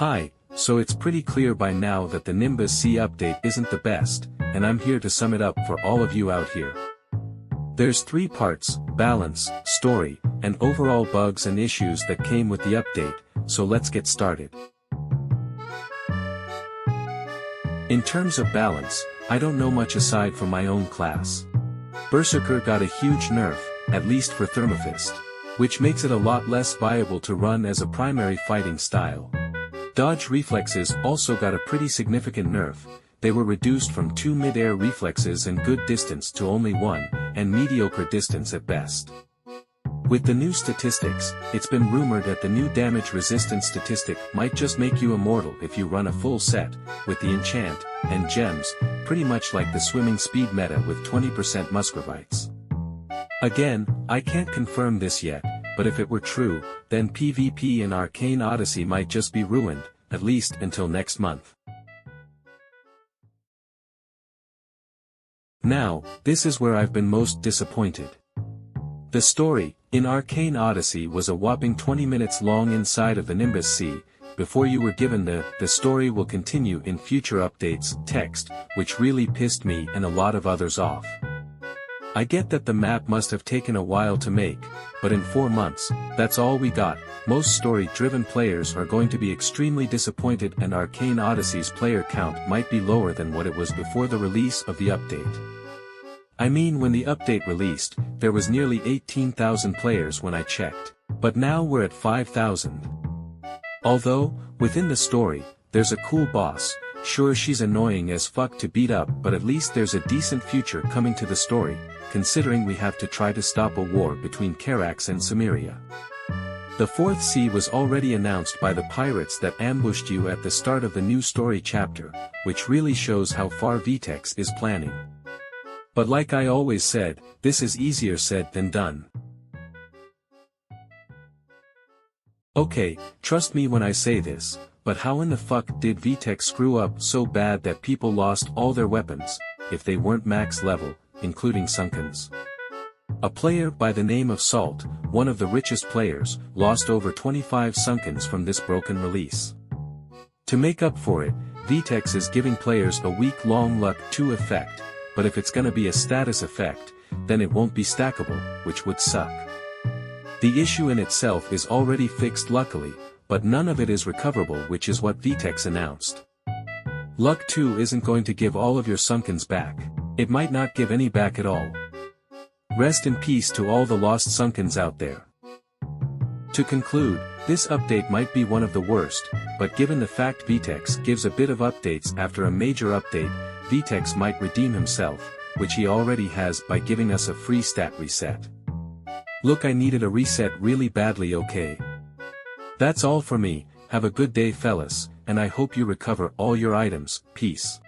Hi, so it's pretty clear by now that the Nimbus C update isn't the best, and I'm here to sum it up for all of you out here. There's 3 parts: balance, story, and overall bugs and issues that came with the update, so let's get started. In terms of balance, I don't know much aside from my own class. Berserker got a huge nerf, at least for Thermofist, which makes it a lot less viable to run as a primary fighting style. Dodge reflexes also got a pretty significant nerf. They were reduced from 2 mid-air reflexes and good distance to only 1, and mediocre distance at best. With the new statistics, it's been rumored that the new damage resistance statistic might just make you immortal if you run a full set, with the enchant, and gems, pretty much like the swimming speed meta with 20% musgravites. Again, I can't confirm this yet, but if it were true, then PvP in Arcane Odyssey might just be ruined, at least until next month. Now, this is where I've been most disappointed. The story, in Arcane Odyssey was a whopping 20 minutes long inside of the Nimbus C, before you were given the story will continue in future updates text, which really pissed me and a lot of others off. I get that the map must have taken a while to make, but in 4 months, that's all we got. Most story-driven players are going to be extremely disappointed, and Arcane Odyssey's player count might be lower than what it was before the release of the update. I mean, when the update released, there was nearly 18,000 players when I checked, but now we're at 5,000. Although, within the story, there's a cool boss. Sure, she's annoying as fuck to beat up, but at least there's a decent future coming to the story, considering we have to try to stop a war between Carax and Cimmeria. The 4th sea was already announced by the pirates that ambushed you at the start of the new story chapter, which really shows how far Vtex is planning. But like I always said, this is easier said than done. Okay, trust me when I say this, but how in the fuck did Vtex screw up so bad that people lost all their weapons, if they weren't max level, including Sunkens? A player by the name of Salt, one of the richest players, lost over 25 Sunkens from this broken release. To make up for it, Vtex is giving players a week-long luck 2 effect, but if it's gonna be a status effect, then it won't be stackable, which would suck. The issue in itself is already fixed luckily, but none of it is recoverable, which is what Vtex announced. Luck 2 isn't going to give all of your Sunkens back. It might not give any back at all. Rest in peace to all the lost Sunkens out there. To conclude, this update might be one of the worst, but given the fact Vtex gives a bit of updates after a major update, Vtex might redeem himself, which he already has by giving us a free stat reset. Look, I needed a reset really badly, okay? That's all for me. Have a good day fellas, and I hope you recover all your items. Peace.